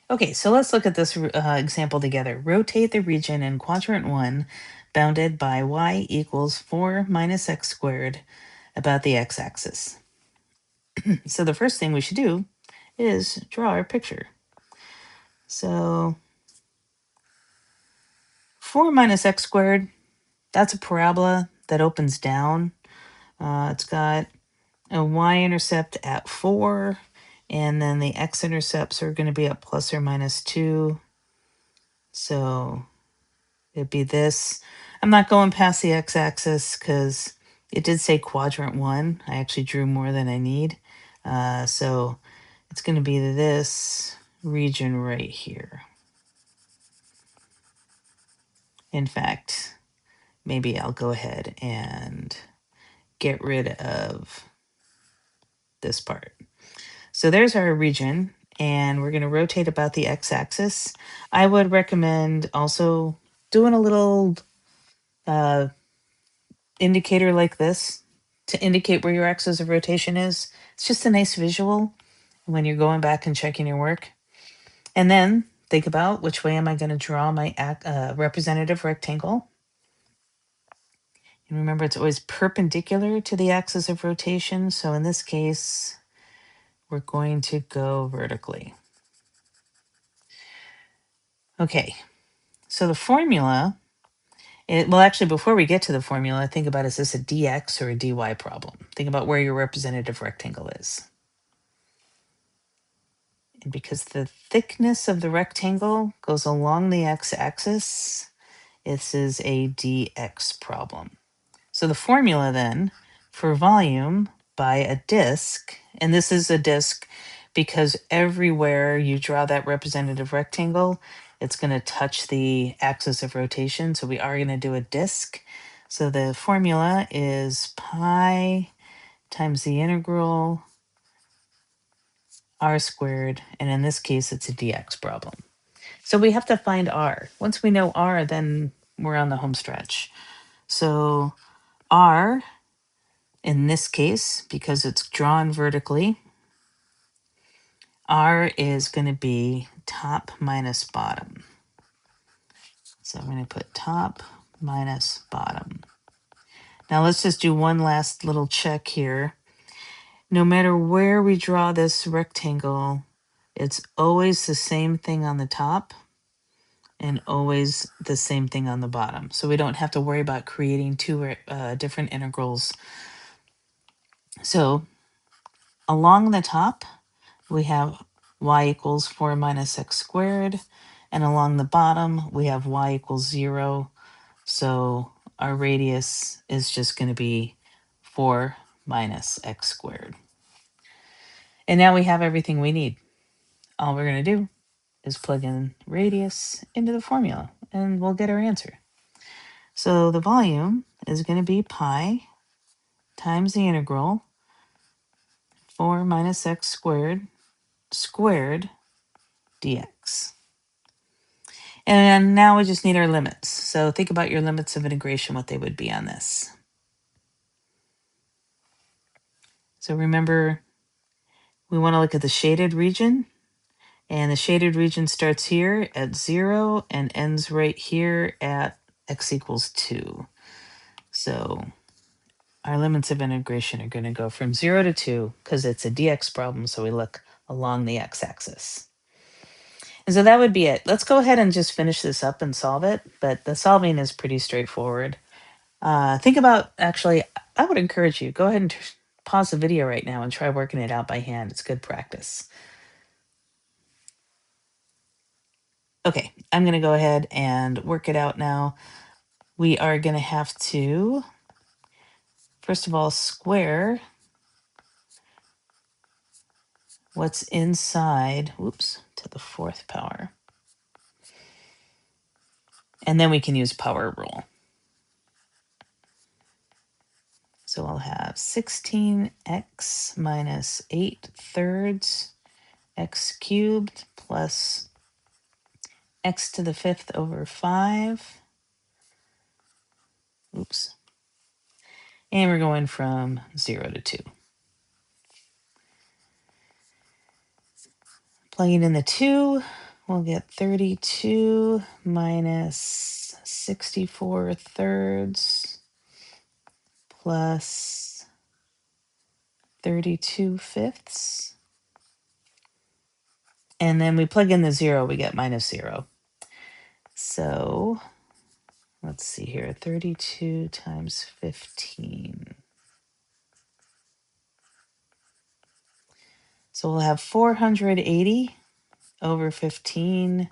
Okay, so let's look at this example together. Rotate the region in quadrant 1 bounded by y equals 4 minus x squared about the x-axis. So the first thing we should do is draw our picture. So 4 minus x squared, that's a parabola that opens down. It's got a y-intercept at 4, and then the x-intercepts are going to be at plus or minus 2. So it'd be this. I'm not going past the x-axis because it did say quadrant 1. I actually drew more than I need. So it's going to be this region right here. In fact, maybe I'll go ahead and get rid of this part. So there's our region, and we're going to rotate about the x-axis. I would recommend also doing a little indicator like this to indicate where your axis of rotation is. It's just a nice visual when you're going back and checking your work. And then think about which way am I going to draw my representative rectangle. And remember, it's always perpendicular to the axis of rotation. So in this case, we're going to go vertically. Okay, so the formula, well, actually, before we get to the formula, think about, is this a dx or a dy problem? Think about where your representative rectangle is. And because the thickness of the rectangle goes along the x-axis, this is a dx problem. So the formula then for volume by a disk, and this is a disk because everywhere you draw that representative rectangle, it's going to touch the axis of rotation. So we are going to do a disk. So the formula is pi times the integral r squared, and in this case, it's a dx problem. So we have to find r. Once we know r, then we're on the home stretch. So r, in this case, because it's drawn vertically, r is going to be top minus bottom. So I'm going to put top minus bottom. Now let's just do one last little check here. No matter where we draw this rectangle, it's always the same thing on the top and always the same thing on the bottom. So we don't have to worry about creating two different integrals. So along the top, we have y equals 4 minus x squared. And along the bottom, we have y equals 0. So our radius is just going to be 4 minus x squared. And now we have everything we need. All we're going to do is plug in radius into the formula, and we'll get our answer. So the volume is going to be pi times the integral 4 minus x squared dx. And now we just need our limits. So think about your limits of integration, what they would be on this. So remember, we want to look at the shaded region. And the shaded region starts here at 0 and ends right here at x equals 2. So our limits of integration are going to go from 0 to 2 because it's a dx problem, so we look along the x-axis. And so that would be it. Let's go ahead and just finish this up and solve it, but the solving is pretty straightforward. Think about, actually, I would encourage you, go ahead and pause the video right now and try working it out by hand. It's good practice. Okay, I'm going to go ahead and work it out now. We are going to have to, first of all, square what's inside, whoops, to the 4th power. And then we can use power rule. So I'll have 16x minus 8/3 x cubed plus x to the 5th over 5. Oops. And we're going from 0 to 2. Plugging in the 2, we'll get 32 minus 64 thirds plus 32 fifths. And then we plug in the 0, we get minus 0. So let's see here, 32 times 15. So we'll have 480 over 15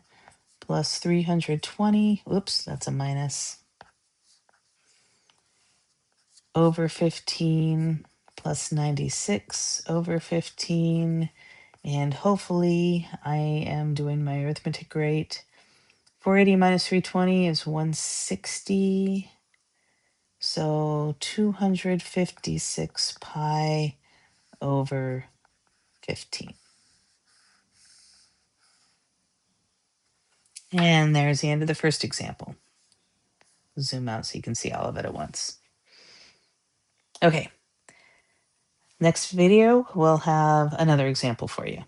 plus 320. Oops, that's a minus. Over 15 plus 96 over 15. And hopefully I am doing my arithmetic right. 480 minus 320 is 160. So 256 pi over 15. And there's the end of the first example. Zoom out so you can see all of it at once. Okay. Next video, we'll have another example for you.